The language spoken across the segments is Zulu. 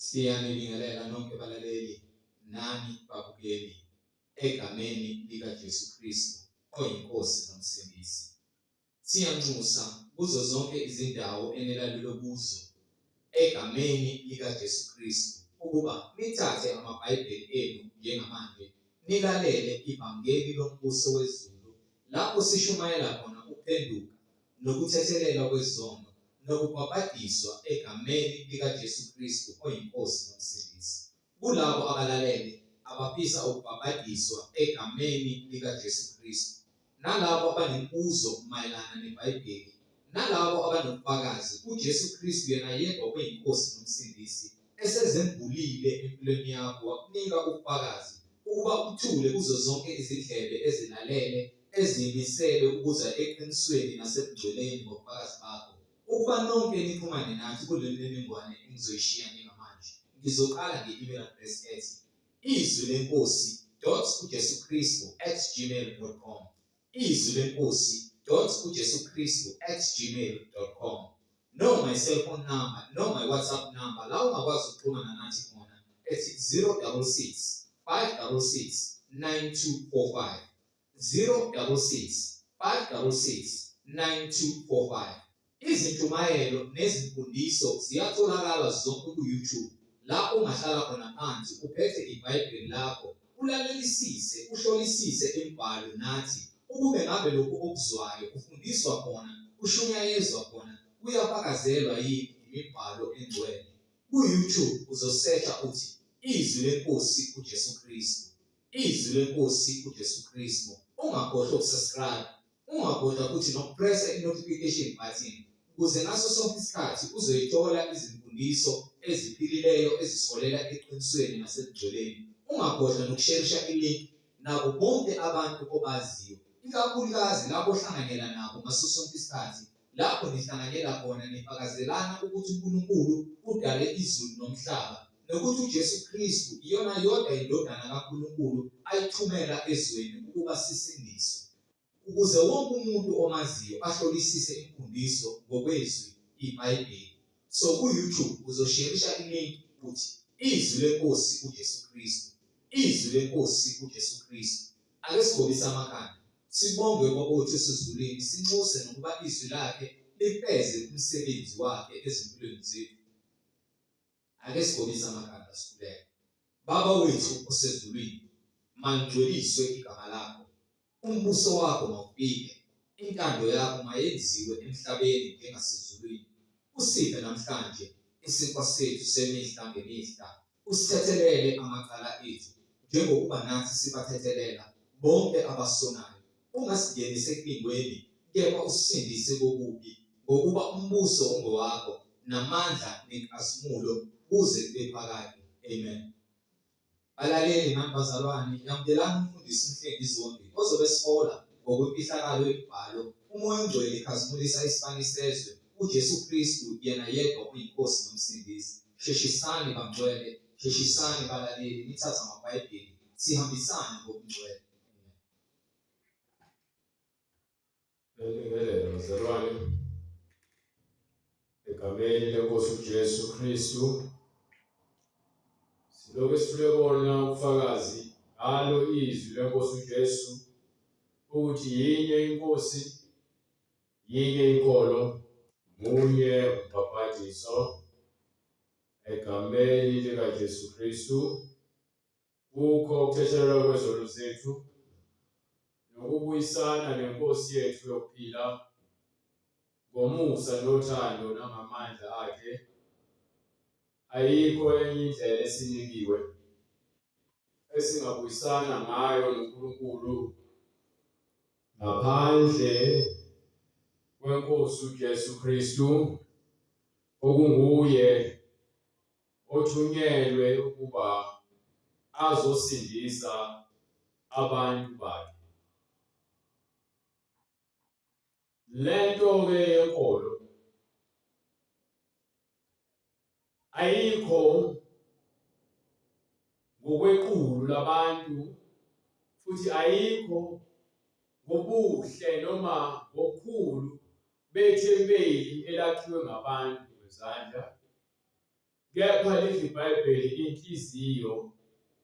Siyanibingelela nonke balaleli nani babukeli egameni likaJesu Kristu oyinkosi nomsindisi. Siyanxusa kuzo zonke izindawo enilalelwe kuzo egameni likaJesu Kristu ukuba nithathe amabhayibheli enu njengamanje nilalele ivangeli lombuso wezulu lapho sishumayela khona ukuphenduka nokuthethelela kwezono nokubhabhadiswa egameni likaJesu Kristu oyinkosi nomsindisi. Kulabo abalalele abafisa ukubhabhadiswa egameni likaJesu Kristu, nalabo abanembuzo mayelana neBhayibheli, nalabo abanobufakazi uJesu Kristu yena yedwa oyinkosi nomsindisi esezembulile empilweni yakho wakunika ubufakazi ukuba uthule kuzo zonke izindlebe ezilalele ezimisele ukuza eqinisweni nasebugcweleni ngobufakazi bakho, ukuba nonke nixhumane nathi kule mininingwane engizoyishiya njengamanje. Ngizoqala nge-email address ethi izwilenkosi.ujesukristu@gmail.com, izwilenkosi.ujesukristu@gmail.com. No my cell phone number, no my WhatsApp number, la ungakwazi ukuxhumana nathi khona ethi 066 566 9245, 066 566 9245. Izintumayelo nezimfundiso ziyatholakala zonke ku-YouTube, lapho ungahlala khona phansi uphethe iBhayibheli lakho, ulalelisise, uhlolisise imibhalo nathi ukube ngabe lokhu okuzwayo ufundiswa khona, ushunyayezwa khona, kuyafakazelwa yini imibhalo engcwele. Ku-YouTube uzosearcha uthi izwi lenkosi uJesu Kristu, izwi lenkosi uJesu Kristu. Ungakhohlwa ukusubscribe, ungakhohlwa futhi nokupressa i-notification button ukuze ngaso sonke isikhathi uzoyithola izimfundiso eziphilileyo ezisolela eqinisweni nasebugcweleni. Ungakhohlwa nokusharisha i-link nabo bonke abantu obaziyo, ikakhulukazi lapho ohlanganyela nabo ngaso sonke isikhathi, lapho nihlanganyela khona nifakazelana ukuthi uNkulunkulu udale izulu nomhlaba, nokuthi uJesu Kristu iyona yodwa indodana kaNkulunkulu ayithumela ezweni ukuba sisindiswe, ukuze wonke umuntu omaziyo ahlolisise imfundiso ngokwezwi iBhayibheli. So ku-YouTube uzosharisha i-link uthi izwi lenkosi uJesu Kristu, izwi lenkosi uJesu Kristu. Ake sigobise amakhanda, sibonge kwabothu esezulwini, sinxuse nokuba izwi lakhe lifeze umsebenzi wakhe ezimpilweni zethu. Ake sigobise amakhanda sikhuleke. Baba wethu osezulwini, mangcweliswe igama lakho, umbuso wakho mawufike, intando yakho mayenziwe emhlabeni njengasezulwini. Usiphe namhlanje isinkwa sethu semihla ngemihla, usithethelele amacala ethu njengokuba nathi sibathethelela bonke abasonayo. Ungasingenise ekulingweni, kepha usindise kokubi, ngokuba umbuso ungowakho namandla nenkazimulo kuze kube phakade. Amen. Balaleli nami bazalwane, yamukelani umfundisi Mhlengi Zondi ozobe sihola ngokwemfihlakalo yemibhalo. Umoya oNgcwele ikhazimulisa isibani sezwe, uJesu Kristu yena yedwa uyinkosi nomsindisi. Sheshisani bangcwele, sheshisani balaleli, nithatha amabhayibheli sihambisane ngobungcwele. Ngibingelele bazalwane egameni lenkosi uJesu Kristu. Silokhu sifuna ubufakazi ngalo izwi lenkosi uJesu ukuthi yinye inkosi, yinye inkolo, munye umbhaphathiso egameni likaJesu Kristu. Kukho ukuthethelelwa kwezono zethu nokubuyisana nenkosi yethu yokuphila ngomusa nothando nangamandla akhe. Ayikho enye indlela esinikiwe esingabuyisana ngayo noNkulunkulu ngaphandle kwenkosi uJesu Kristu, okunguye othunyelwe ukuba azosindisa abantu bakhe. Lento-ke yenkolo ayikho ngokwequlu labantu, futhi ayikho ngobuhle noma ngobukhulu bethempeli elakhiwe ngabantu ngezandla, kepha lithi iBhayibheli inhliziyo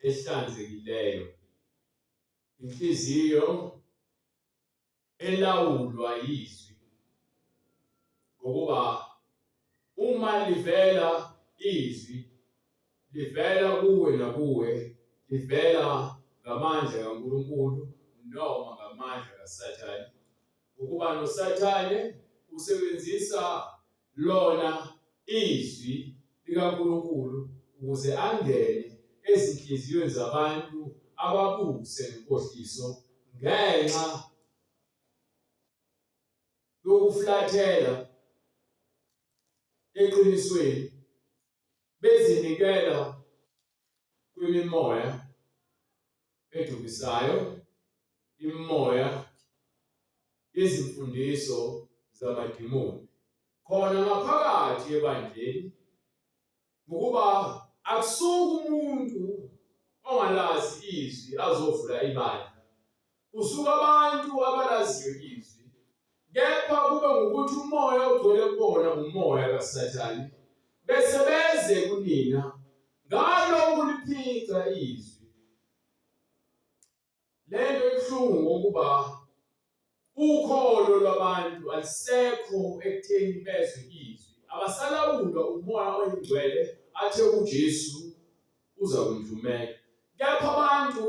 ehlanzekileyo, inhliziyo elawulwa yizwi, ngokuba uma livela izwi livela kuwe nakuwe, livela ngamandla kaNkulunkulu noma ngamandla kaSathane. Ukuba noSathane usebenzisa lona izwi likaNkulunkulu ukuze angene ezinhliziyweni zabantu ababuse ngenkohliso ngenxa yokuflathela eqinisweni, bezinikela kwimimoya edukisayo, imimoya yezimfundiso zamadimoni khona ngaphakathi ebandleni, ngokuba akusuka umuntu ongalazi izwi azovula ibandla, kusuka abantu abalaziyo izwi, kepha kube ngukuthi umoya ogcwele kubona umoya kaSathane, bese beze kunina ngalo ukuliphica izwi. Lento ibuhlungu ngokuba ukholo lwabantu alisekho ekutheni bezwe izwi, abasalawulwa umoya oyingcwele athe uJesu uza kundumela, kepha abantu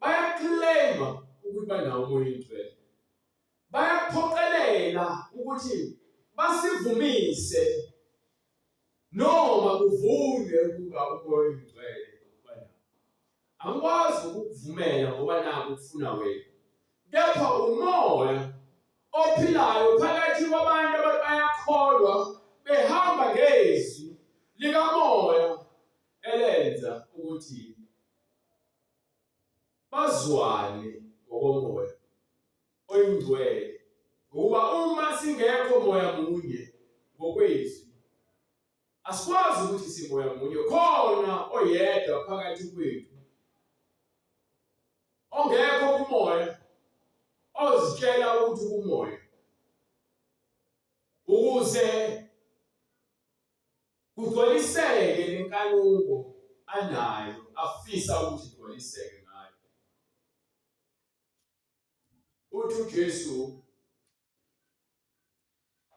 bayaclaima ukuthi banawo umoya oyingcwele, bayaphoqelela ukuthi basivumise noma kuvume ukuba umoya oyingcwele banawo. Angikwazi ukukuvumela ngoba nakho ukufuna wena, kepha umoya ophilayo phakathi kwabantu bayakholwa behamba ngezwi likamoya elenza ukuthi bazwane ngokomoya oyingcwele, ngoba uma singekho moya munye ngokwezwi asikwazi ukuthi simoya munye. Khona oyedwa phakathi kwethu ongekho kumoya, ozitshela ukuthi kumoya, ukuze kugcwaliseke lenkanuko anayo afisa ukuthi igcwaliseke ngayo. Uthi uJesu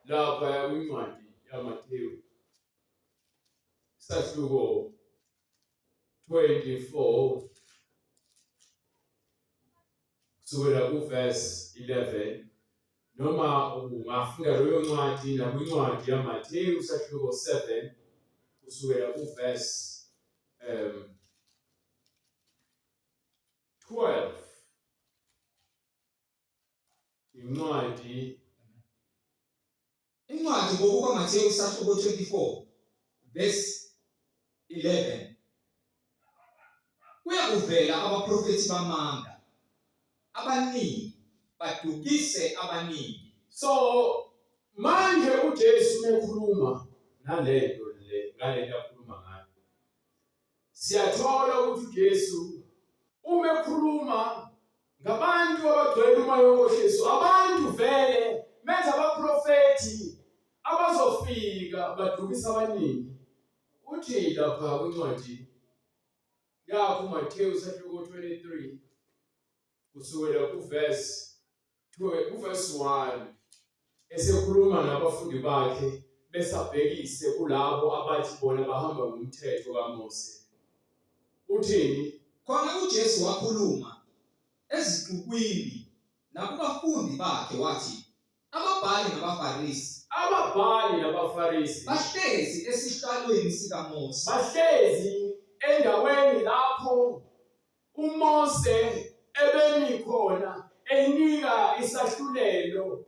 lapha kwincwadi yaMathewu isahluko 24 kusukela kuverse 11, noma ungafunda leyo ncwadi nakwincwadi yaMathewu isahluko 7 kusukela kuverse 12. Incwadi ngokuka Mathewu isahluko 24 verse 11, kuyakuvela abaprofethi bamanga abaningi badukise abaningi. So manje uJesu ukhuluma nalento ngalento akhuluma ngayo, siyathola ukuthi uJesu umekhuluma ngabantu abagcwele umoya wenkohliso, abantu vele menza abaprofethi abazofika badukisa abaningi. Uthi lapha kwincwadi yakho uMathewu isahluko 23 kusukela kuverse 1 esekhuluma nabafundi bakhe besabhekise kulabo abathi bona bahamba ngomthetho kaMose. Uthini? Khona uJesu wakhuluma ezixukwini nakubafundi bakhe wathi, ababhali nabaFarisi bahlezi esihlalweni sikaMose, bahlezi endaweni lapho uMose ebemi khona enika isahlulelo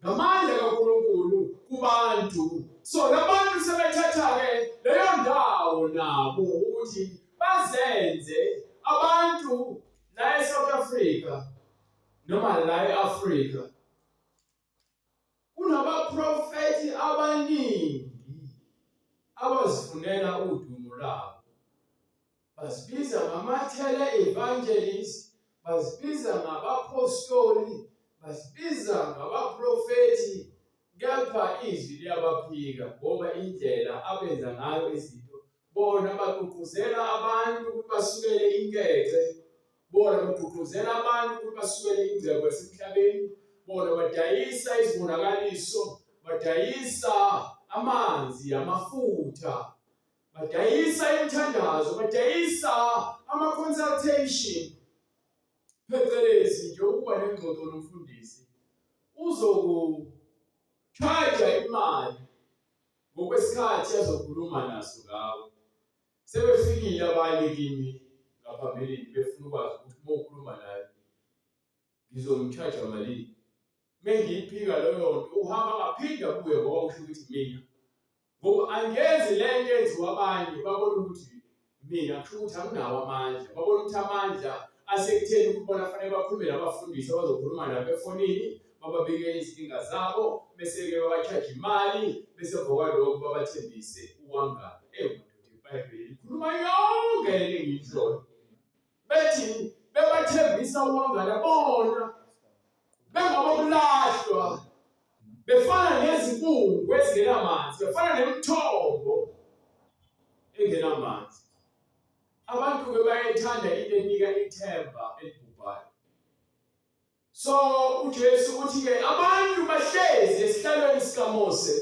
ngamandla kaNkulunkulu kubantu. So labantu sebethatha-ke leyo ndawo nabo ukuthi bazenze abantu la eSouth Africa noma la eAfrika kunabaprofethi abaningi abazifunela udumo labo, bazibiza ngama-tele-evangelists, bazibiza ngabapostoli, bazibiza ngabaprofethi kepha izwi liyabaphika ngoba indlela abenza ngayo izinto. Bona bagqugquzela abantu ukuthi basukele inkece. Bona bagqugquzela abantu ukuthi basukele ingcebo yasemhlabeni. Bona badayisa izibonakaliso, badayisa amanzi, amafutha, badayisa imithandazo, badayisa ama-consultation. Phecelezi nje ukuba nengxoxo nomfundisi uzokuchaja imali ngokwesikhathi azokhuluma naso ngawe. Sebefikile abanye kimi ngaphambilini befuna ukwazi ukuthi uma ukhuluma naye ngizomchaja malini. Mengiyiphika leyo nto uhamba ngaphinda kuye ngoba usho ukuthi mina. Ngoba angenzi le nto enziwa abanye babona ukuthi mina kusho ukuthi anginawo amandla. Babona ukuthi amandla asekutheni ukuthi bona fanele bakhulume nabafundisi abazokhuluma nabo efonini, bababikele izinkinga zabo, bese-ke babachaje imali, bese ngokwalokho babathembise ukwangana. Madoda, iBhayibheli likhuluma yonke le nto engiyishoyo. Bethi bebathembisa ukwangana bona bengabokulahlwa, befana nezinkungu ezingenamanzi, befana nemithombo engenamanzi. Abantu-ke bayayithanda into enika ithemba elibhubhayo. So uJesu uthi-ke abantu bahlezi esihlalweni sikaMose,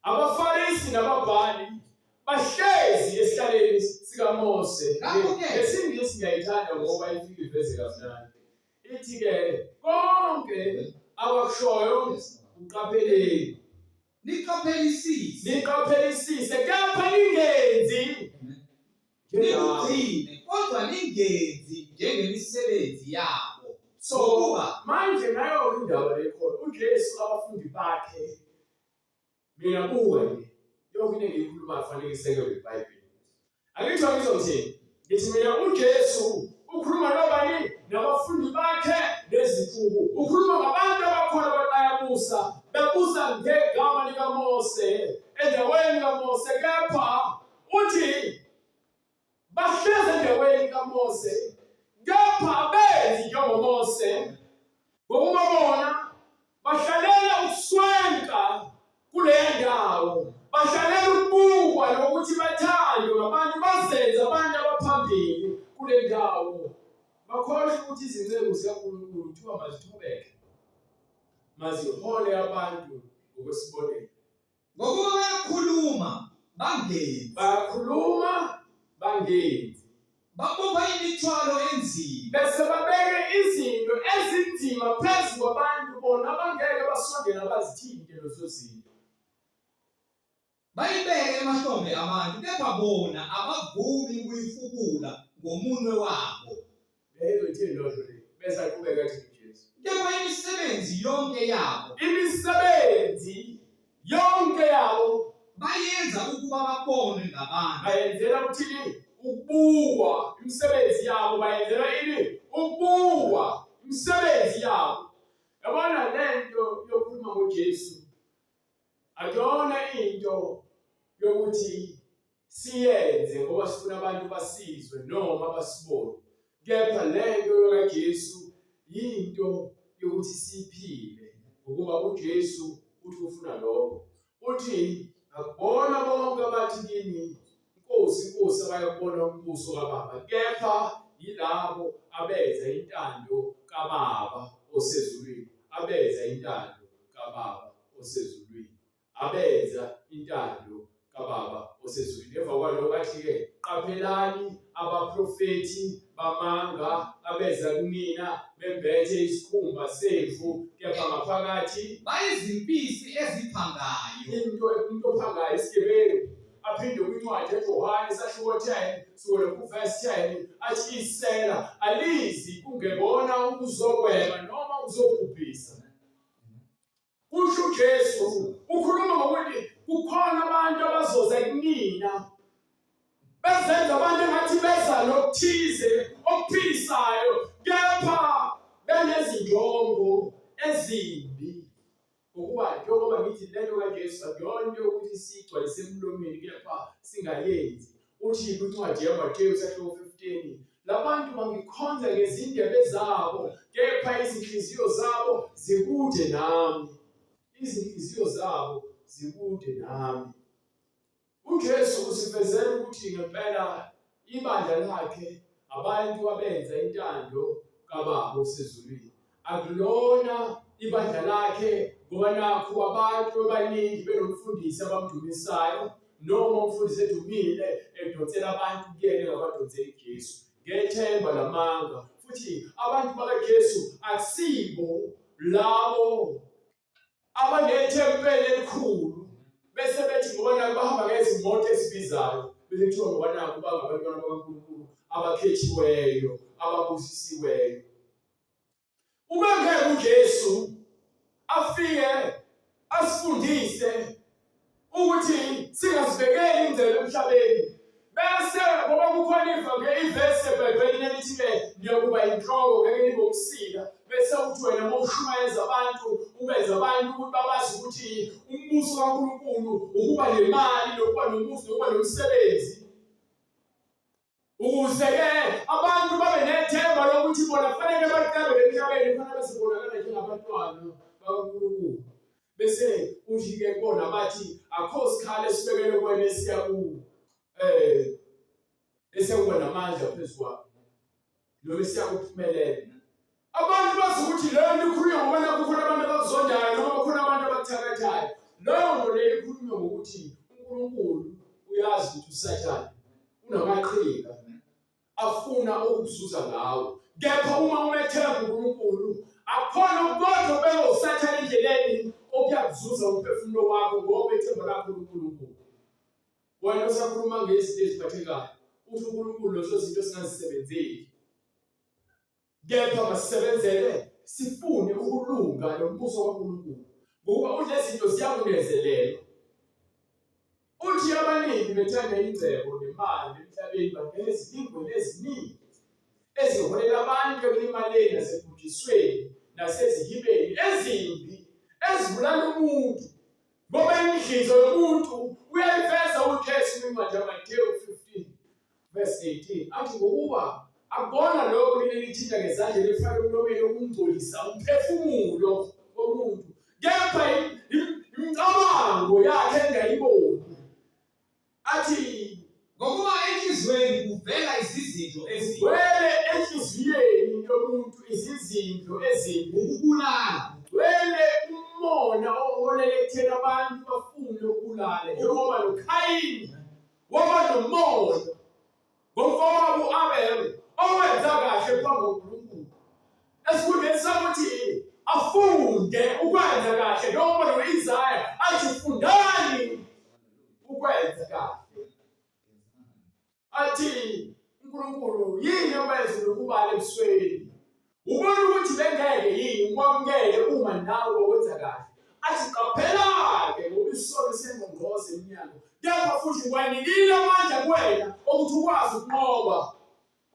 abaFarisi nababhali bahlezi esihlalweni sikaMose. NgesiNgisi ngiyayithanda ngoba ifika iveze kamnandi. Ithi-ke konke abakushoyo uqapheleni. Niqaphelisise kepha ningenzi nikugcine kodwa ningenzi njengemisebenzi yabo. So manje nayo indaba lekhona uJesu abafundi bakhe, mina buka nje yonke into engiyikhulumayo kufanele isekelwe eBhayibhelini. Angithiwa ngizothini? Ngithi mina uJesu ukhuluma nobani? Nabafundi bakhe nezifubu. Ukhuluma ngabantu abakhona bayabusa, bebusa ngegama likaMose, endaweni kaMose, kepha uthi bahlezi endaweni kaMose, kepha benzi njengoMose, ngokuba bona bahlalela ukuswenka kuleyo ndawo, bahlalela ukubukwa nokuthi bathandwe ngabantu, bazenze abantu abaphambili kule ndawo. Bakhohlwa ukuthi izinceku zikaNkulunkulu kuthiwa mazithobeke, mazihole abantu ngokwesibonelo. Ngokuba bayakhuluma bangenzi, babopha imithwalo enzima, bese babeke izinto ezinzima phezu kwabantu, bona abangeke basondela bazithinte lezo zinto. bayibeke emahlombe abantu, kepha bona abavumi ukuyifukula ngomunwe wabo. Leyo ithini loo nto le? Bese aqhubeka ethi uJesu, Kepha imisebenzi yonke yabo bayenza ukuba babonwe ngabantu. bayenzela ukuthini? Ukubukwa. Imisebenzi yabo bayenzela ini? Ukubukwa. Imisebenzi yabo. Yabona lento yokukhuluma ngoJesu akuyona into yokuthi siyenze ngoba sifuna abantu basizwe noma basibone. Kepha lento kaJesu yinto yokuthi siphile, ngokuba uJesu uthi ufuna lokho. Uthi akubona bonke abathi kini Nkosi, Nkosi, abayakubona umbuso kaBaba, kepha yilabo abenza intando kaBaba osezulwini, abenza intando kaBaba osezulwini, abenza intando kaBaba osezulwini. Emva kwalokho athi-ke qaphelani abaprofethi bamanga abeza kunina bembethe isikhumba semvu, kepha ngaphakathi Bayizimpisi eziphangayo. into ophangayo isigebengu. Aphinde kwincwadi yaJohane isahluko 10 sukela kuvesi 10 athi isela alizi kungebona ukuzokweba noma uzobhubhisa. Usho uJesu ukhuluma ngokuthi kukhona abantu abazoza kunina bezenza abantu engathi beza nokuthize okuphilisayo, kepha benezinjongo ezimbi. Ngokuba njengoba ngithi lento kaJesu akuyona into yokuthi sigcwalise emlomeni kepha singayenzi. Uthi kwincwadi yaMateyu isahluko 15, labantu bangikhonza ngezindebe zabo, kepha izinhliziyo zabo zikude nami. izinhliziyo zabo zikude nami. UJesu usivezela ukuthi ngempela ibandla lakhe abantu abenza intando kaBaba osezulwini. Akulona ibandla lakhe ngoba nakho abantu abaningi benomfundisi abamdumisayo noma umfundisi edumile edonsela abantu kuyena ngabadonsela uJesu. Ngethemba lamanga futhi abantu bakaJesu akusibo labo abanethempeli elikhulu bese bethi ngoba nabo bahamba ngezimoto ezibizayo bese kuthiwa ngoba nabo bangabantwana bakaNkulunkulu abakhethiweyo ababusisiweyo. Uma ngeke uJesu afike asifundise ukuthi singazibekeli indlela emhlabeni bese ngoba kukhona ivesi eBhayibhelini elithi-ke niyokuba inhloko ngeke nibe umsila bese uthi wena uma ushumayeza abantu ubenza abantu ukuthi babazi ukuthi umbuso kaNkulunkulu ukuba nemali nokuba nomuzi nokuba nomsebenzi ukuze-ke abantu babe nethemba lokuthi bona kufanele baqabele emhlabeni kufanele bezibonakala njengabantwana bakaNkulunkulu. Bese uthi-ke bona bathi akho sikhala esibekele kwena esiyakuwo esekuba namandla phezu kwakho noma esiyakuphumelela. Abantu bazi ukuthi leyo nto ikhulunywa ngoba kukhona abantu abakuzondayo noma kukhona abantu abakuthakathayo. Leyo nto leyo ikhulunywa ngokuthi uNkulunkulu uyazi ukuthi uSathane unamaqhinga afuna ukukuzuza ngawo. Kepha uma umethemba uNkulunkulu akhona ukukodwa beka uSathane endleleni okuyakuzuza umphefumulo wakho ngoba ithemba lakho uNkulunkulu. Wena usakhuluma ngezinto eziphathekayo uthi uNkulunkulu lezo zinto singazisebenzeli. Kepha masisebenzele sifune ukulunga nombuso kaNkulunkulu ngoba lezi zinto ziyakungezelela. Uthi abaningi bethanda ingcebo nemali emhlabeni bangena ezingweni eziningi eziholela abantu ekulimaleni nasebhujisweni nasezihibeni ezimbi ezibulala umuntu ngoba imidlizo yomuntu uyayiveza uJesu kwincwadi yaMateyu 15 verse 18 athi ngokuba akubona lokho lithinta ngezandla elifaka emlomeni ukungcolisa umphefumulo womuntu kepha imicabango yakhe engayiboni. Athi ngokuba enhliziyweni kuvela izizinto ezimbi wele enhliziyweni yomuntu izizinto ezimbi ukubulala wele umona oholela ekutheni abantu bafune ukubulala njengoba noKhayini waba nomona ngomfowabo uAbel owenza kahle phambi kuNkulunkulu. Esifundeni sakuthi afunde ukwenza kahle njengoba noIsaya athi fundani ukwenza kahle. Athi uNkulunkulu yini obenza lokubala ebusweni ubona ukuthi bengeke yini kwamukele uma nawe wenza kahle. Athi qaphela-ke ngoba isono sengqongqoze emnyango kepha futhi kwanikile amandla kuwena ukuthi ukwazi ukunqoba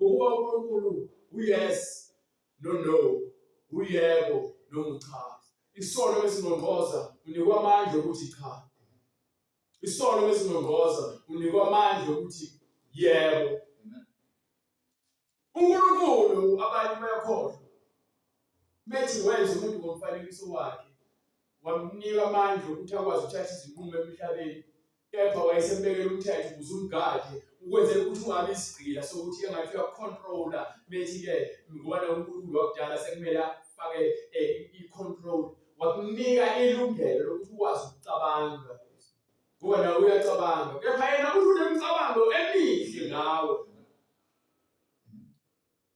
ngokuba uNkulunkulu uyes no uyebo noma cha. Isono esingqongqoza unikwa amandla ukuthi cha. Isono esingqongqoza unikwa amandla ukuthi yebo. uNkulunkulu abanye bayakhohlwa bethi wenza umuntu ngomfanekiso wakhe wamnika amandla ukuthi akwazi ukuthatha izinqumo emhlabeni kepha wayesembekela umthetho ukuze umgade ukwenzela ukuthi ungabi isigqila sokuthi engathi uyakucontrola. Bethi-ke ngoba uNkulunkulu wakudala sekumele afake i-control wakunika ilungelo lokuthi ukwazi ukucabanga ngoba nawe uyacabanga kepha yena uthi unemicabango emihle ngawe.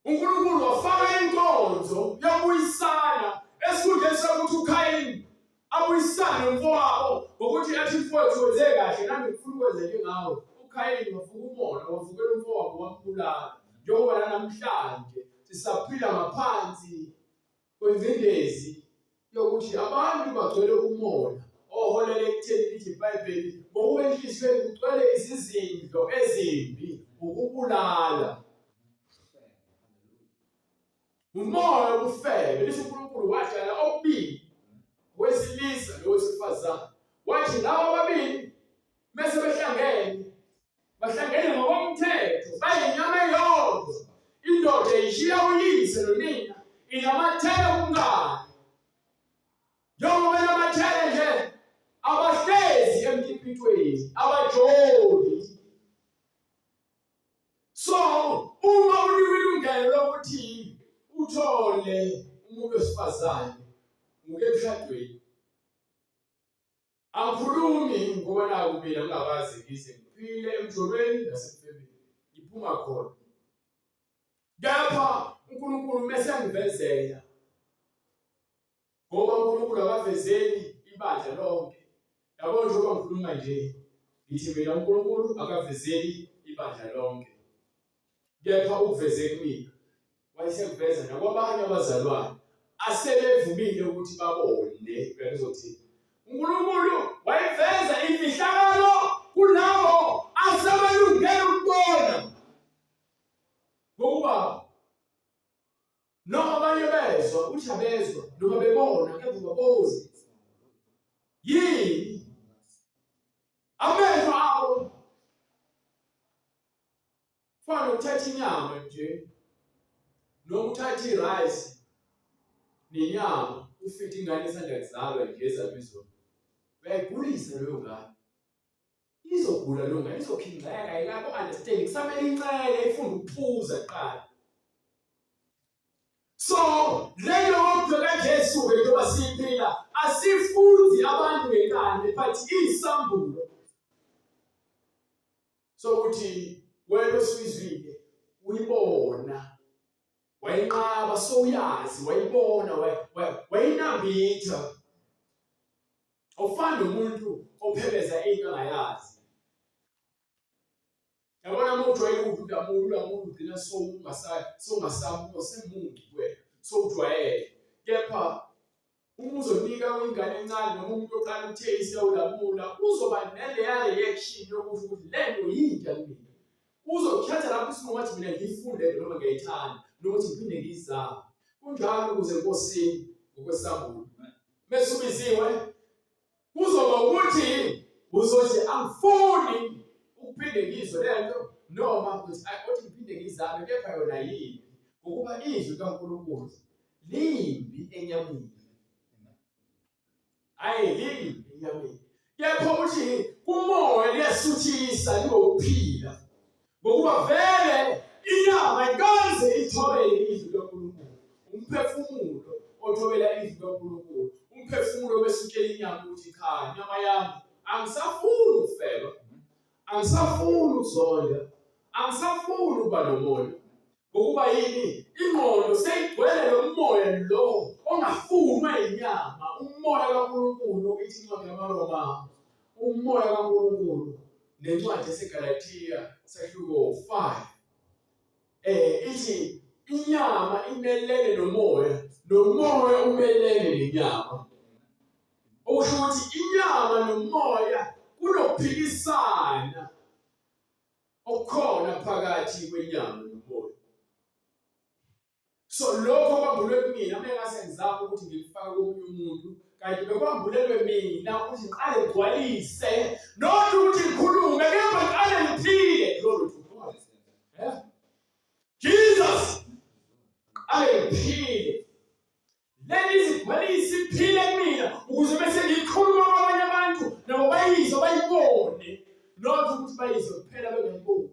uNkulunkulu wafaka inkonzo yokubuyisana esikhundleni sokuthi uKhayini abuyisane nomfowabo ngokuthi athi mfowethu wenze kahle nami ngifuna ukwenza njengawe. uKhayini wavuka umona wavukela umfowabo wambulala njengoba namhlanje sisaphila ngaphansi kwengcindezi yokuthi abantu bagcwele umona oholela ekutheni lithi iBhayibheli ngokuba enhliziyweni kugcwele izizinto ezimbi ukubulala. Umoya ubufebe lithi uNkulunkulu wadala okubili wesilisa nowesifazane wathi labo ababili mase bahlangene ngokomthetho bayinyama eyodwa. Indoda ishiya uyise nonina inamathele kumngane njengoba benamathele nje abaningi abajoli. So uma unikwe ilungelo lokuthi uthole umuntu wesifazane uke emshadweni, angikhulumi ngoba naku mina ngingakazi ngiphile emjolweni nasebufebeni ngiphuma khona. Kepha uNkulunkulu mase angivezela, ngoba uNkulunkulu akavezeli ibandla lonke. Yabo njengoba ngikhuluma nje ngithi mina uNkulunkulu akavezeli ibandla lonke, kepha ukuveze kumina wayesekuveza nakwabanye abazalwane asebevumile ukuthi babone. Bekuzothini uNkulunkulu wayeveza imfihlakalo kulabo asebalungele ukubona, ngokuba noma abanye bezwa uthi abezwa noma bebona kepha babozi yini amehlo abo. Fana ukuthatha inyama nje noma uthatha irice nenyama ufite ingane esanda kuzalwa nje ezabizwa, uyayigulisa leyo ngane, izogula leyo ngane, izophindeka ayikho understand, kusamele incele ifunde ukuphuza kuqala. So leyo obheka Jesu njengoba siphila asifundi abantu ngenkani but isambulo sokuthi wena osizwile uyibona, wayinqaba, sowuyazi, wayibona, wayinambitha. Awufani nomuntu ophebeza into angayazi. Yabona umuntu wayekudla umuntu ugcina songasabuko semuntu wena sowujwayele. Kepha uma uzonika ingane encane noma umuntu oqala ukutaste ulamula, uzoba naleya reaction yokusho ukuthi lento yinto kimi. Uzokhetha lapho isinqomathi mina ngiyifunde noma ngiyayithanda nokuthi ngiphinde ngizame. Kunjalo ukuze enkosini ngokwesambulo mesubiziwe kuzoba ukuthi uzothi angifuni ukuphinde ngizwe lento noma ukuthi othi ngiphinde ngizame, kepha yona yini, ngokuba izwi kaNkulunkulu limbi enyameni. Hayi limbi enyameni, kepha uthi kumoya liyasuthisa liwokuphila, ngokuba vele inyama ayikaze ithobele izwi kaNkulunkulu. Umphefumulo othobela izwi kaNkulunkulu, umphefumulo besukela inyama ukuthi cha, inyama yami angisafuni ukufeba, angisafuni ukuzonda, angisafuni ukuba nomoya. Ngokuba yini? Ingqondo seyigcwele lo moya lo ongafunwa inyama, umoya kaNkulunkulu. Ithi incwadi yamaRoma, umoya kaNkulunkulu nencwadi yaseGalatia sahluko 5 ithi inyama imelene nomoya, nomoya umelene nenyama. Okusho ukuthi inyama nomoya kunokuphikisana okukhona phakathi kwenyama nomoya. So lokho kwambulwe kumina mengase ngizama ukuthi ngikufake komunye umuntu, kanti bekwambulelwe mina ukuthi ngiqale ngigcwalise, not ukuthi ngikhulume, kepha ngiqale ngiphile. Glory to God. Jesus ayiphile. Lezi zigcwalise iphile kumina ukuze bese ngikhuluma kwabanye abantu nabo bayizwe bayibone, not ukuthi bayizwe kuphela bengayiboni.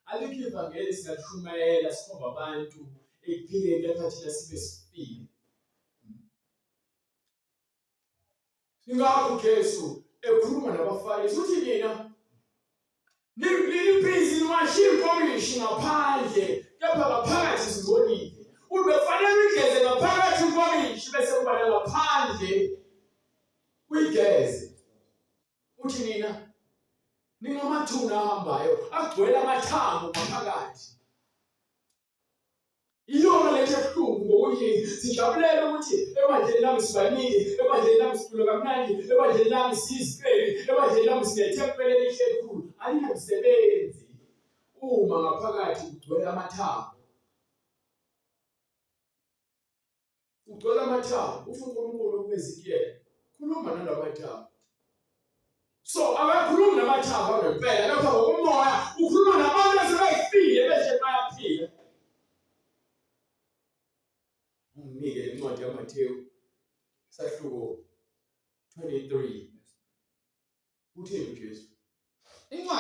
Alikho ivangeli singashumayela sikhomba abantu ekuphileni kepha thina sibe sifile. Ingakho Jesu ekhuluma nabaFarisi uthi mina nilibhizi niwashiya inkomishi ngaphandle kepha ngaphakathi singcolile. Ubefanele igeze ngaphakathi inkomishi bese kuba ngaphandle uyigeze. Uthi nina ningamathuna ahambayo agcwele amathambo ngaphakathi. Iyona lethe ebuhlungu ngokuthi sijabulele ukuthi ebandleni lami sibaningi, ebandleni lami siphila kamnandi, ebandleni lami siyisipeli, ebandleni lami sinethempeli elihle elikhulu. Alinamsebenzi uma ngaphakathi kugcwele amathambo. Ugcwele amathambo, uthi uNkulunkulu ukwezikiyela khuluma nalamathambo. So akakhulumi namathambo angempela, kepha ngokumoya ukhuluma nabantu asebayifile bese bayaphila. Unginike incwadi kaMathewu sahluko 23. Uthini uJesu?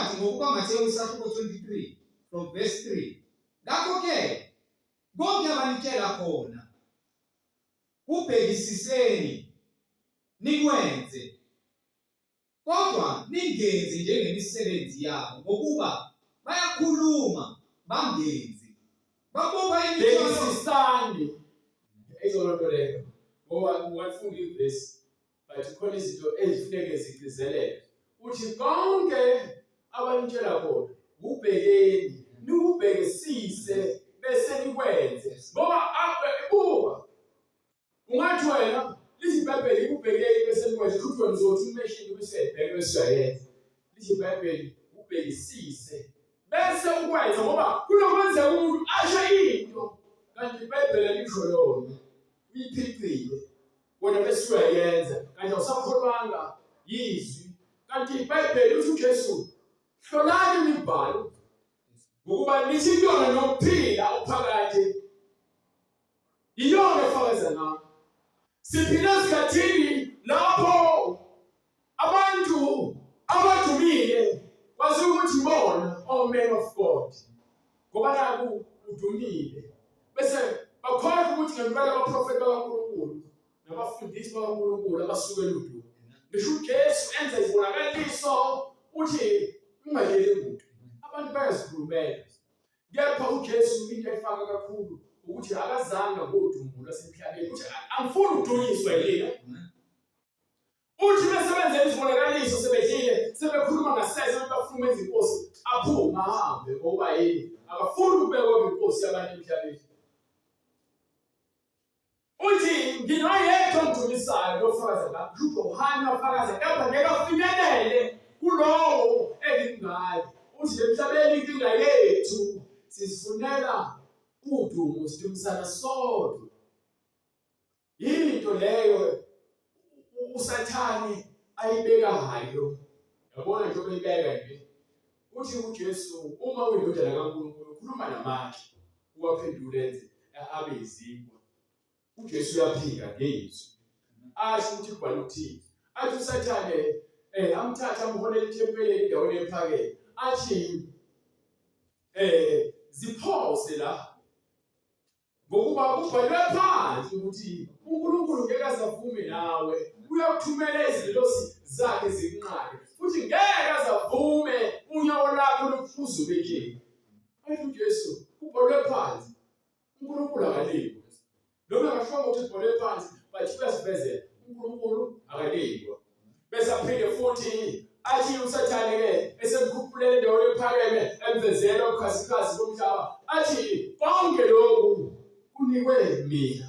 wathi ngokuba Mateyu isahluko 23 from verse 3. Ngakho-ke konke abanitshela khona kubhekisiseni nikwenze, kodwa ningenzi njengemisebenzi yabo ngokuba bayakhuluma bangenzi, babopha imithwalo. Bekisisani ezolonto leyo ngoba ungafunda ivesi but khona izinto ezifuneke zigcizelele uthi konke abanitshela khona ubhekeni nikubhekisise bese nikwenze ngoba buka ungathi wena lizibhebheli kubhekeni bese nikwenze futhi wena uzothi imeshini besebheke besiyayenza lizibhebheli ubhekisise bese ukwenza ngoba kunokwenzeka umuntu asho into kanti iBhayibheli lisho yona iphicile wena bese uyayenza kanti awusakholwanga yizwi kanti iBhayibheli uthi uJesu hlolani imibhalo ngokuba lithi kuyona nokuphila ophakathi iyona efakaza nayo. Siphila esikhathini lapho abantu abadumile kwazi ukuthi bona men of God ngoba naku udumile bese bakholwa ukuthi ngempela abaprofeti bakaNkulunkulu nabafundisi bakaNkulunkulu abasuke eludumo. Ngisho uJesu enza izibonakaliso uthi ungaleli muntu abantu bayazikhulumela kepha uJesu into efaka kakhulu ukuthi akazanga ngodumo lwasemhlabeni uthi angifuni udunyiswe yena uthi besebenza izibonakaliso sebedlile sebekhuluma ngasese bafuna ukwenza inkosi aphuma ahambe ngoba yini akafuni ukubekwa inkosi yabantu emhlabeni. Uthi nginoyedwa ongidumisayo lofakaza ngakho uJohane wafakaza kepha ngeke afinyelele kulowo engingayo. Uthi emhlabeni inkinga yethu sizifunela udumo sidumisana sodwa. Into leyo uSathane ayibekayo yabona nje obeyibeka nje uthi uJesu uma uyindodana kaNkulunkulu ukhuluma namandla uwaphendule enze abe izigwa. uJesu uyaphika ngezwi asho ukuthi kubhala uthini athi uSathane amthatha amholela ethempelini endaweni ephakeme athi ziphose la ngokuba kubhalwe phansi ukuthi uNkulunkulu ngeke azavume nawe uyakuthumela izingelosi zakhe zikunqabe futhi ngeke azavume unyawo lakho luphuzubekile. Athi uJesu kubhalwe phansi uNkulunkulu akalingwa noma ngashongo ukuthi kubhalwe phansi bathi uyasivezela uNkulunkulu akalingwa. Bese aphinde futhi athi uSathane ke esemkhuphulele endaweni ephakeme emvezela ubukhazikhazi bomhlaba athi konke lokhu kunikwe mina.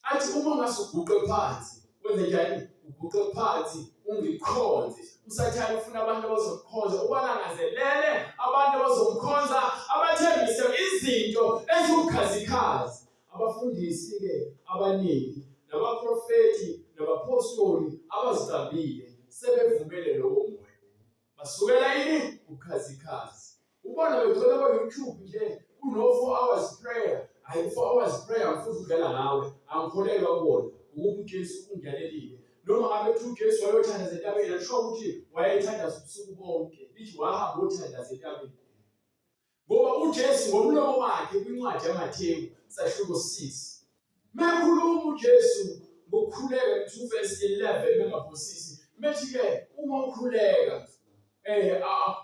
Athi uma ngasuguqe phansi wenze njani uguqe phansi ungikhonze. uSathane ufuna abantu abazomkhonza ubalangazelele abantu abazomkhonza abathembise izinto ezibukhazikhazi. Abafundisi ke abaningi nabaprofeti nabapostoli abazigabile sebevumele lowo moya basukela yini ubukhazikhazi. Ubona begcwele kwa YouTube nje kuno 4 hours prayer hayi 4 hours prayer mfuthi udlela nawe angikholelwa kubona ukuthi uJesu ungenelile noma ngabe uJesu wayothandaza entabeni asho ukuthi wayethandaza ubusuku bonke lithi wahamba uthandaza entabeni ngoba uJesu ngomlomo wakhe kwincwadi yaMatheyu sahluko 6 makhuluma uJesu ngokukhuleka 2 verse 11 bengaphosisi methi ke uma ukhuleka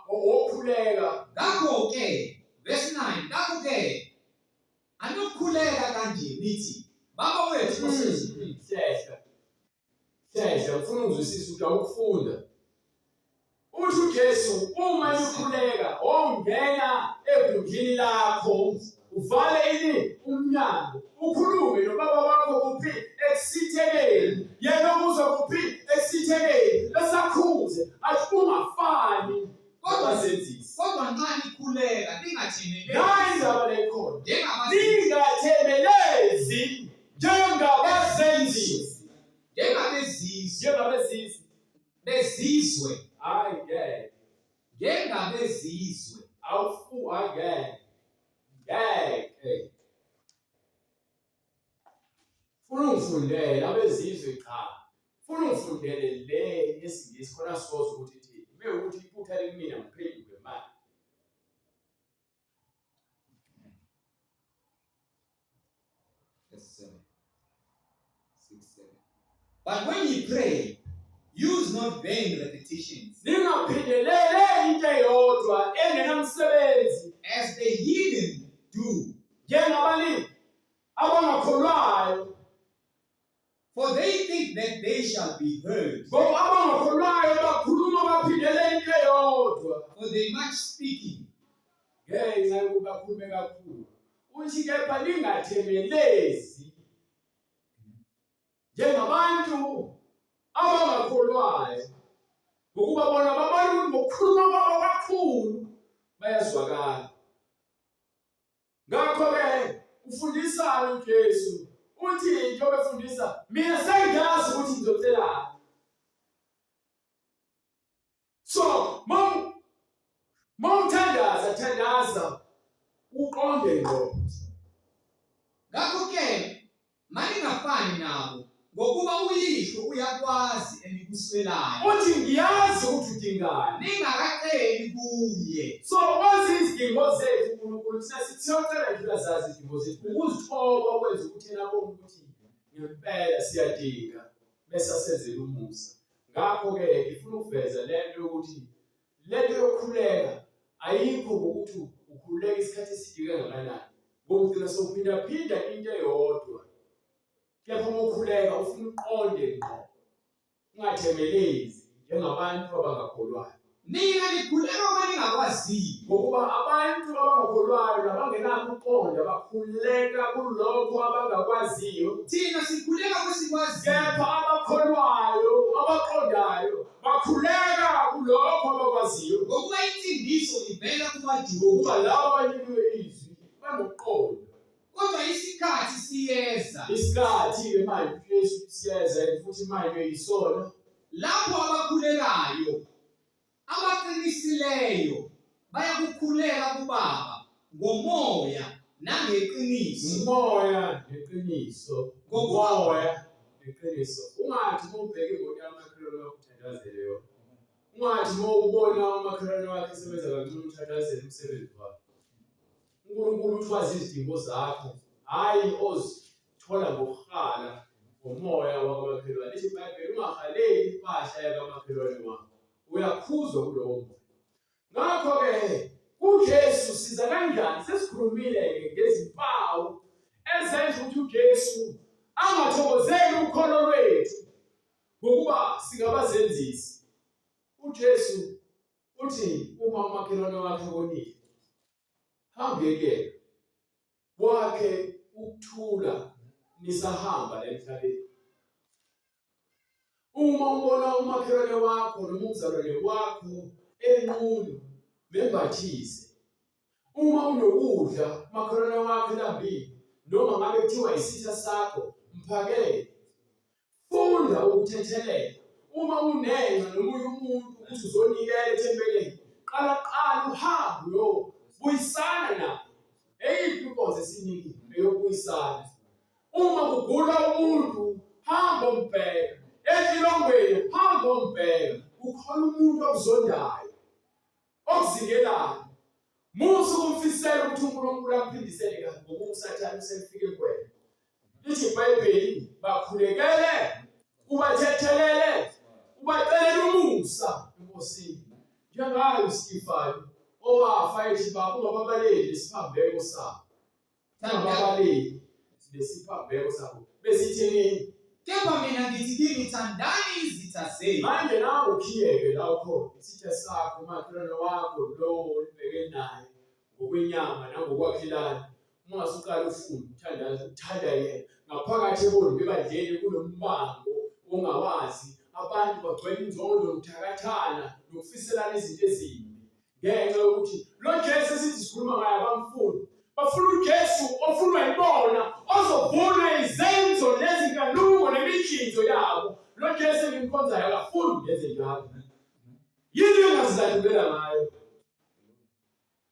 okhuleka ngakho-ke verse 9 ngakho-ke anokukhuleka kanje nithi baba wethu osezulwini. Hlehla ufuna ukuzwisisa ukuthi awukufunda uthi uJesu uma nikhuleka ongena egundlini lakho uvale ini umnyango ukhulume nobaba wakho kuphi ekusithekeni yena okuzwa kuphi ekusithekeni besakhuze athi ungafani kodwa senzisi Kodwa nxa nikhuleka ningathemeleli hayi indaba lekhona njengabazenzi ningathemelezi njengabezizwe bezizwe hayi ngeke njengabezizwe awufu ngeke funa ungifundele abezizwe cha funa ungifundele le yesingisi khona sizoza ukuthi ukuthi iphutha likumina ngiphendule kwemali. Verse 7. 6, 7. But when you pray, use not vain repetitions, Ningaphindelele into eyodwa engenamsebenzi as the heathen do, njengabalimi abangakholwayo, for they think that they shall be heard ngoba abangakholwayo bakhuluma baphindelele into eyodwa for they much speaking. ngenxa yokuba bakhulume kakhulu. Uthi kepha lingathemelezi njengabantu abangakholwayo, ngokuba bona babona ukuthi ngokukhuluma kwabo kakhulu bayazwakala. Ngakho-ke ufundisa uJesu uthi into befundisa, mina sengiyazi ukuthi ngizocelani. So thandaza uqonde ngqo. Ngakho-ke maningafani nabo, ngokuba uyihlo uyakwazi enikuswelayo, Uthi ngiyazi ukuthi udingani. ningakaceli kuye. So wazi izidingo zethu uNkulunkulu, thina siyocela nje uyazazi izidingo zethu, ukuzithoba kwenza ukuthi yena abone ukuthi ngempela siyadinga bese asenzele umusa. Ngakho-ke ngifuna ukuveza lento yokuthi lento yokukhuleka ayikho ngokuthi ukhululeka isikhathi eside kangakanani, ngokugcina sewuphindaphinda into eyodwa. Kepha uma ukhuleka ufuna uqonde ngqo, ungathemelezi njengabantu abangakholwayo. Nina nikhuleka uma ningakwaziyo, Ngokuba abantu abangakholwayo nabangenakho ukuqonda bakhuleka kulokho abangakwaziyo, thina sikhuleka kwesikwaziyo. kepha abakholwayo abaqondayo bakhuleka kulokho abakwaziyo. Ngokuba insindiso ivela Ngokuba kumaJuda, laba abanikiwe izwi banokuqonda. kodwa isikhathi siyeza Isikhathi-ke manje uJesu siyeza futhi manje yisona lapho abakhulekayo, abaqinisileyo bayakukhuleka kuBaba ngomoya nangeqiniso. umoya neqiniso. Ngomoya neqiniso. Ungathi uma ubheke imoto yamakhelwane wakho uthandazele yona. Ungathi uma ubona umakhelwane wakho esebenza kancane uthandazele umsebenzi wakhe. uNkulunkulu utwazi izidingo zakho, hayi ozithola ngokuhala ngomoya wakamakhelwane. Lithi iBhayibheli ungahaleli impahla yakamakhelwane wakho, uyakhuzwa kulowo moya. Ngakho-ke uJesu siza kanjani? Sesikhulumile-ke ngezimpawu ezenza ukuthi uJesu angathokozeli ukholo lwethu ngokuba singabazenzisi. uJesu uthi uma umakhelwane wakhe konile, hambe-ke wakhe ukuthula nisahamba la emhlabeni. Uma ubona umakhelwane wakho noma umzalwane wakho enqunu, membathise. Uma unokudla umakhelwane wakho elambile, noma ngabe kuthiwa isitha sakho, mphakele. Funda ukuthethelela. Uma unenqa nomunye umuntu ukuthi uzonikela ethempelini, qala uhambe uyobuyisana naye. Eyiphi inkonzo esinikile eyokubuyisana? Uma kugula umuntu, hamba umbheka. Ezilongweni, hamba umbheka. Ukhona umuntu okuzondayo, okuzingelayo. Musa ukumfisela ukuthi uNkulunkulu amphindisele kahle ngoba uSathane uselifike kuwena. Lithi iBhayibheli bakhulekele, ubathethelele, ubacelele umusa enkosini. Njengaye uStifane owafa ethi baba ungababaleli lesiphambeko sabo. Ungababaleli lesiphambeko sabo. Besithini? Kepha mina ngithi kini, thandani izitha zenu. Manje nawe ukhiyeke la ukhona isitha sakho, umakhelwane wakho lo olibheke naye ngokwenyama nangokwakhelana. Uma ungasuqala ufune uthanda yena ngaphakathi ebona bebadlele kunombango ongawazi. Abantu bagcwele inzondo nokuthakathana nokufiselana izinto ezimbi ngenxa yokuthi lo Jesu esithi sikhuluma ngaye abamfuni. Bafuna uJesu ofunwa yibona, ozovuna izenzo nezinkanuko nemikhizo yabo. Lo Jesu engimkhonzayo akafuni ngenze njalo. Yini engazilandulela ngayo?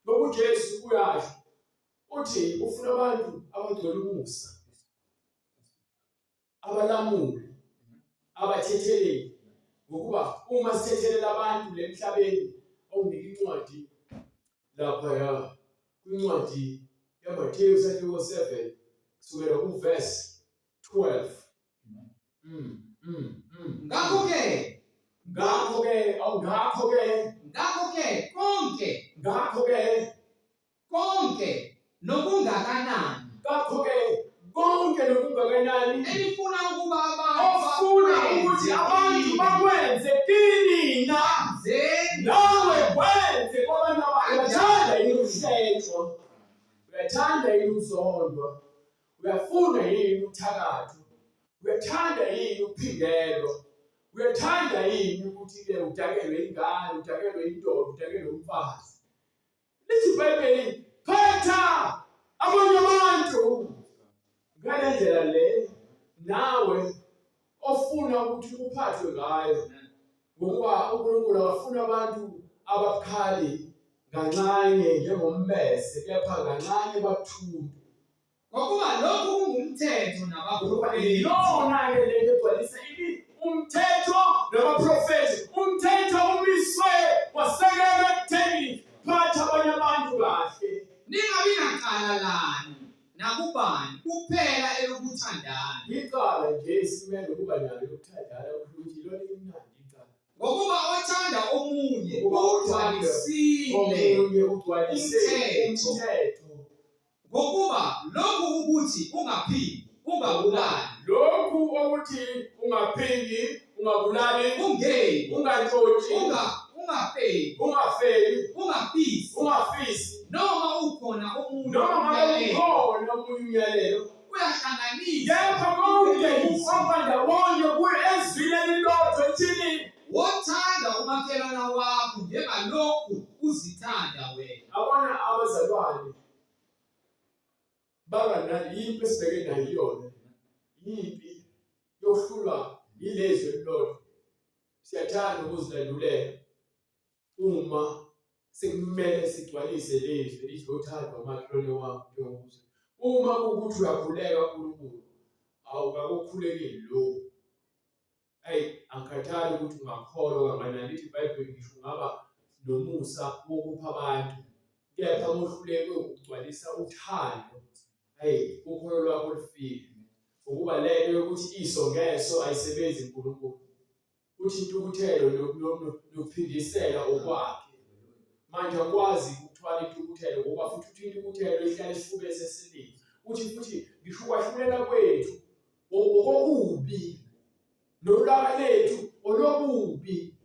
Ngoba uJesu uyasho uthi ufuna abantu abagcwele umusa, abalamuli, abathetheleli, ngokuba uma sithethelela abantu lemhlabeni awunika incwadi lapha kwincwadi yaMathewu 7 kusukela kuverse 12. Konke nokungakanani elifuna ukuba ofuna ukuthi abantu bakwenze kini nawe kwenze kwabantu abathanda yini ukuhlethwa, uyathanda yini ukuzondwa, uyafuna yini uthakatho, uyathanda yini ukuphindelwa, uyathanda yini ukuthi-ke udakelwe ingane, udakelwe indoda, udakelwe umfazi. Lithi iBhayibheli phetha abanye abantu ngale ndlela le nawe ofuna ukuthi uphathwe ngayo, ngokuba uNkulunkulu akafuna abantu ababukhali kancane njengombese, kepha kancane babuthundu. Ngokuba lokhu kungumthetho nabaprofethi. Yona-ke le nto egcwalisa umthetho nabaprofethi. Umthetho umiswe wasekelwa ekutheni phatha abanye abantu kahle. Ningabi nacala lani nakubani kuphela elokuthandana. Icala nje isimele ukuba nalo lokuthandana ukuthi lona limnandi icala. Ngokuba othanda omunye ugcwalisile umthetho. Ngokuba lokhu ukuthi ungaphindi, ungabulali. Lokhu ukuthi ungaphindi, ungabulali, ungeni, ungantshontshi, ungafeki, ungafisi, noma ukhona umuntu umyalelo uyahlanganisa. Kepha konke kuhamba ndawonye ezwini elilodwa ethini wothanda umakhelwane wakho njengalokhu uzithanda wena. Abona abazalwane banganani yimpi esibheke nayo iyona, yimpi yohlulwa yilezwi elilodwa. Siyathanda ukuzilandulela uma sekumele sigcwalise lezwi elithi uthanda umakhelwane wakho njengokuthi. Uma kukuthi uyakhuleka uNkulunkulu awukakukhulekile lokho. Angikhathali ukuthi ungakholwa kangakanani, lithi iBhayibheli ngisho ungaba nomusa wokupha abantu, kepha mohluleke ukugcwalisa uthando, ukholo lwakho lufike. Ukuba lento yokuthi iso ngeso ayisebenzi uNkulunkulu. Uthi intukuthelo nokuphindisela okwakhe. Manje akwazi ukuthwala intukuthelo ngoba futhi uthi intukuthelo ihlala esifubeni sesibili. Uthi futhi ngisho ukwahlulela kwethu okubi nolaka lethu olobubi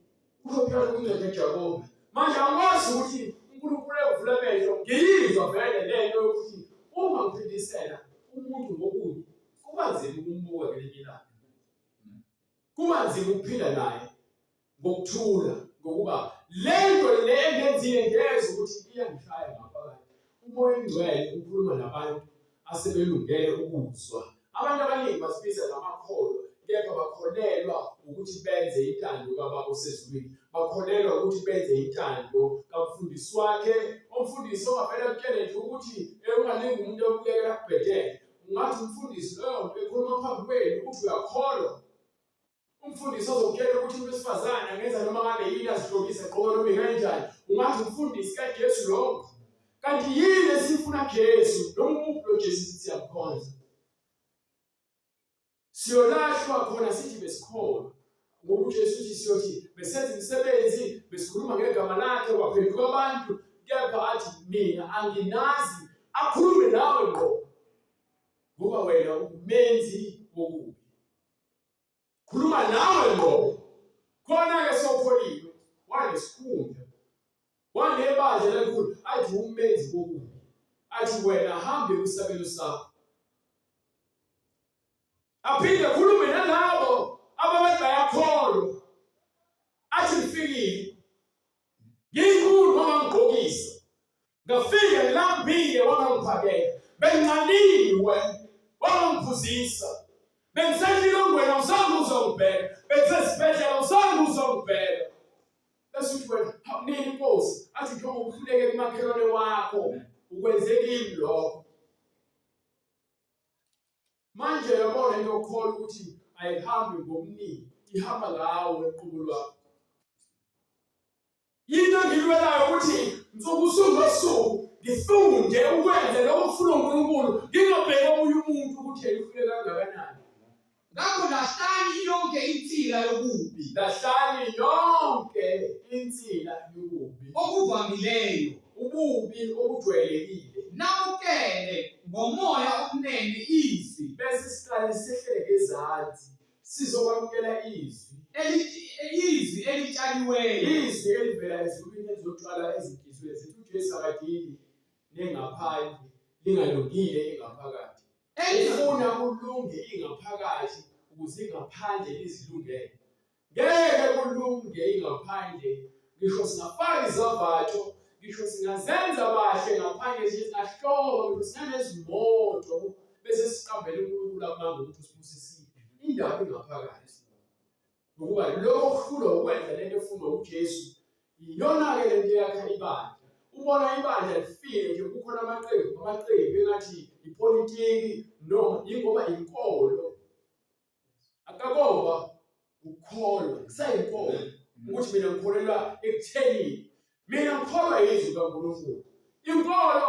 kusho phela kwincwadi kaJakobe. Manje akwazi ukuthi uNkulunkulu evule amehlo ngiyizwa vele lento yokuthi uma ngiphindisela umuntu ngokubi kuba nzima ukumbuka ngelinye ilanga, kuba nzima ukuphila naye ngokuthula, ngokuba lento le engenzile ngeze ukuthi iyangishaya ngaphakathi. Umoya Oyingcwele ukhuluma nabantu asebelungele ukuzwa. Abantu abaningi basibiza ngamakholwa, kepha bakholelwa ukuthi benze intando kaBaba osezulwini, bakholelwa ukuthi benze intando kaMfundisi wakhe. Umfundisi ongavele kutshele nje ukuthi ungalingi umuntu obukela kubhedele, ungathi umfundisi loyo nto ekhuluma phambi kwenu ukuthi uyakholwa. Umfundisi ozokutshela ukuthi uwesifazane angenza noma ngabe yini azihlobise egqoke noma kanjani, ungathi umfundisi kaJesu lokho. Kanti yini esifuna Jesu noma umuphi lo Jesu siyamkhonza? Siyolahlwa khona sithi besikholwa, ngoba uJesu uthi siyothi besenza imisebenzi, besikhuluma ngegama lakhe, waphenduka abantu, kepha athi mina anginazi, akhulume nawe ngqo, ngoba wena umenzi wokubi. Khuluma nawe ngqo. Khona-ke sopholiwe, wanesikhundla, wanebandla elikhulu, athi umenzi wokubi, athi wena hambe kwisabelo sakho. Aphinde khulume nalabo ababantu bayakholwa, athi ngifikile, nginkulu wangigqokisa, ngafika ngilambile wangangiphakela, bengincaniwe wangangiphuzisa, bengisentilongweni awuzange uzongibheka, bengisesibhedlela awuzange uzongibheka. Bese uthi wena nini Nkosi, athi njengoba uhluleke kumakhelwane wakho ukwenze kimi lokho. Manje yabona into yokukholwa ukuthi ayihambi ngobuningi, ngihamba ngawo eqhubu lwakho. Into engilwelayo ukuthi nsuku nosuku ngifunde ukwenza lokho kufuna uNkulunkulu, ngingabheki omunye umuntu ukuthi yayifike kangakanani. Ngakho lahlani yonke insila yobubi, Lahlani yonke insila yobubi okuvamileyo, ububi obujwayelekile, namukele ngomoya omnene izwi bese siqale sihleke ezansi sizokwamukela izwi elitshaliweyo, izwi elivela ezulwini elizothwala ezinhliziyweni zethu. uJesu akadili nengaphandle lingalungile ingaphakathi, efuna kulunge ingaphakathi ukuze ingaphandle lizilungele. Ngeke kulunge ingaphandle, ngisho singafaka izavatho, ngisho singazenza kahle ngaphandle, singahloba, ngisho singanezimoto bese siqambele uNkulunkulu amanga ukuthi usibusisile, indaba ingaphakathi. Ngokuba lokho kuhlulwa ukwenza lento efunwa uJesu, iyona-ke lento yakha ibandla. Ubona ibandla lifile nje kukhona amaqembu engathi ipolitiki noma ingoba inkolo. Akakoba ukholwa, kusayinkolo ukuthi mina ngikholelwa ekutheni, mina ngikholwa izwi kaNkulunkulu. Inkolo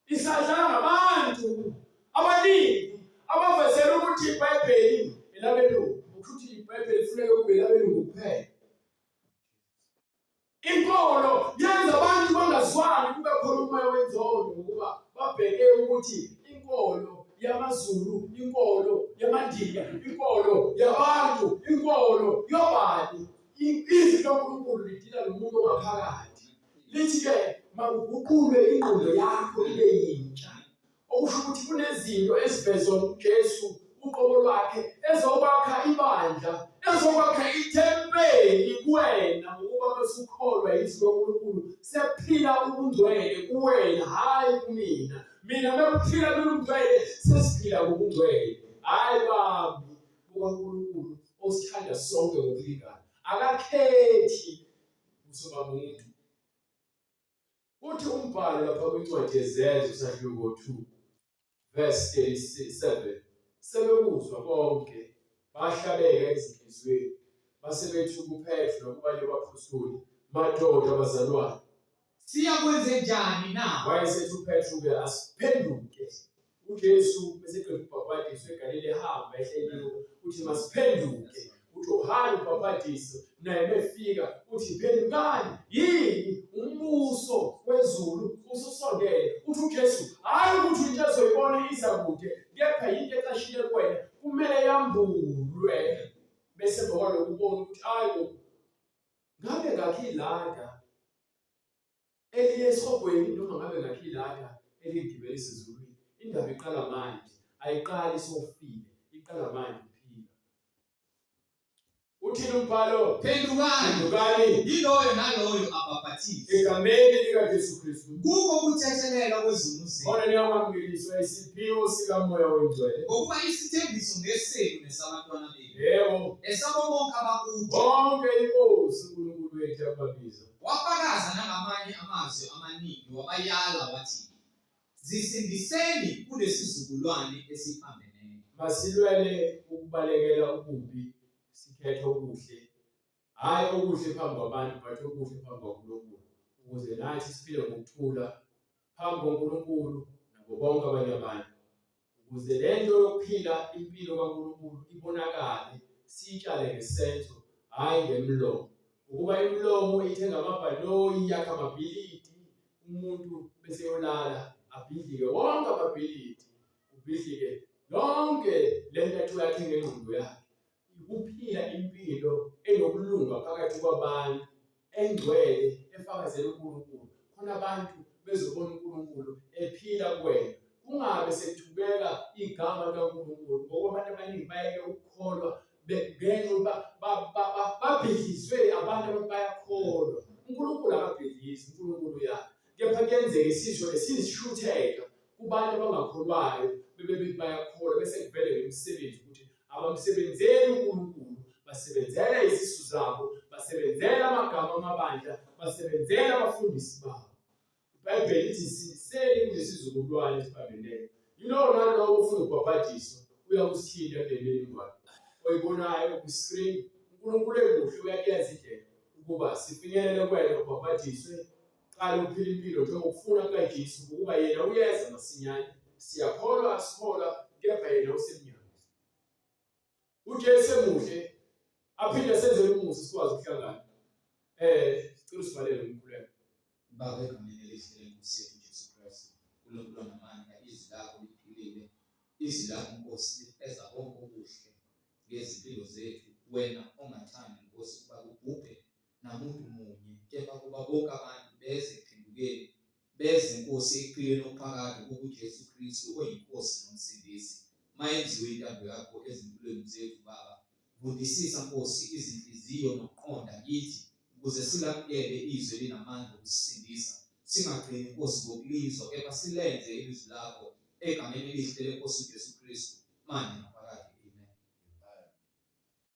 isadlala ngabantu abaningi abavezela ukuthi iBhayibheli elabelungu, ukuthi iBhayibheli ifuneka kube elabelungu kuphela. Inkolo yenza abantu bangazwani, kube khona umoya wenzondo, ngokuba babheke ukuthi inkolo yamaZulu, inkolo yamaNdiya, inkolo yabantu, inkolo yobani. Izwi loNkulunkulu lidila nomuntu ongaphakathi. Lithi-ke makuguqulwe ingqondo yakho ibe yintsha, okusho ukuthi kunezinto ezivezwa nguJesu uqobo lwakhe ezokwakha ibandla, ezokwakha ithempeli kuwena, ngokuba besukholwa izwi loNkulunkulu sephila ubungcwele kuwena, hayi kumina. Mina mekuphila ubungcwele sesiphila ubungcwele, hayi bami bukaNkulunkulu osithanda sonke ngokulingana, akakhethi usoba muntu. Uthi umbhalo lapha kwincwadi yeZenzo isahluko 2 verse 37, sebekuzwa bonke bahlabeka ezinhliziyweni, base bethi kuPetro nakubanye abapostoli, madoda abazalwane, siyakwenze njani na? wayesethi uPetro-ke asiphenduke. uJesu beseqeda ukubhapatisa eGalile ehamba ehleliwe, uthi masiphenduke. Uthi uHana ubhapatisa, naye befika uthi phendukani, yini umbuso wezulu ususondele. Uthi uJesu hayi ukuthi into ezoyibona iza kude, kepha yinto ecashile kuwena, kumele yambulwe. Bese ngokwalokho ubona ukuthi hayi ngabe ngakhilada eliye esihogweni, noma ngabe ngakhilada elingibelisa ezulwini. Indaba iqala manje, ayiqali sofile, iqala manje uphila. Uthini umbhalo? Phendukani, yiloyo naloyo abhapathize egameni likaJesu Kristu. kukho ukuthethelela kwezono zenu, Bona niyakwamukiswa isiphiwo sikaMoya oNgcwele, ngokuba isithembiso ngesenu nesabantwana benu, yebo, esabo bonke abakude. bonke inkosi uNkulunkulu wethu yababiza. Wafakaza nangamanye amazwi amaningi, wabayala wathi, zisindiseni kulesizukulwane esiphambeneyo. Masilwele ukubalekela ububi, sikhethe okuhle, hayi okuhle phambi kwabantu, but okuhle phambi kwaNkulunkulu, ukuze nathi siphile ngokuthula phambi kwaNkulunkulu nabo bonke abanye abantu, ukuze lento yokuphila impilo kaNkulunkulu ibonakale, siyitshale ngesenzo, hayi ngemlomo. Ukuba imilomo ithenga amabhanoyi, yakha amabhilidi, umuntu bese yolala abhidlike wonke amabhilidi, ubhidlike yonke lento ethi uyakhe ngengqondo yakhe. Ukuphila impilo enokulunga phakathi kwabantu, engcwele, efakazela uNkulunkulu, khona abantu bezobona uNkulunkulu ephila kuwena. Kungabe sekuthubeka igama likaNkulunkulu, ngoba abantu abaningi bayeke ukukholwa ngenxa yokuba babhidlizwe abantu bayakholwa. uNkulunkulu akabhidlizi, uNkulunkulu yakhe. Kepha kuyenzeka isisho lesishutheka kubantu abangakholwayo, bebethi bayakholwa, bese kuvele ngemisebenzi ukuthi abamsebenzeli uNkulunkulu, basebenzela izisu zabo, basebenzela amagama amabandla, basebenzela abafundisi babo. iBhayibheli lithi sindiseni kulesizukulwane esiphambeneyo. Yilowo nalowo ufuna ukubhapathiswa uyakusithinta endleleni kwakhe oyibonayo kwi-screen, uNkulunkulu emuhle uyakuyenza indlela ukuba sifinyelele kuwena ubhabhadiswe, qala uphila impilo njengokufuna kukaJesu ukuba yena uyeza masinyane. Siyakholwa asikholwa, kepha yena usemnyango. uJesu emuhle aphinde senze umusa sikwazi ukuhlangana. Sicela usivalele umkhuleko. Baba, egameni elihle leNkosi yethu Jesu Kristu, uNkulunkulu namandla, izwi lakho liphilile, izwi lakho Nkosi lifeza konke okuhle ngezimpilo zethu. Wena ongathandi Nkosi ukuba kubhubhe namuntu munye, kepha kuba bonke abantu beze ekuphendukeni, beze Nkosi ekuphileni okuphakade kuJesu Kristu oyinkosi nomsindisi. Mayenziwe intando yakho ezimpilweni zethu Baba. Vundisisa Nkosi izinhliziyo nokuqonda kithi ukuze silamukele izwi elinamandla okusindisa. Singagcini Nkosi ngokulizwa, kepha silenze ilizwi lakho egameni elihle leNkosi uJesu Kristu manje.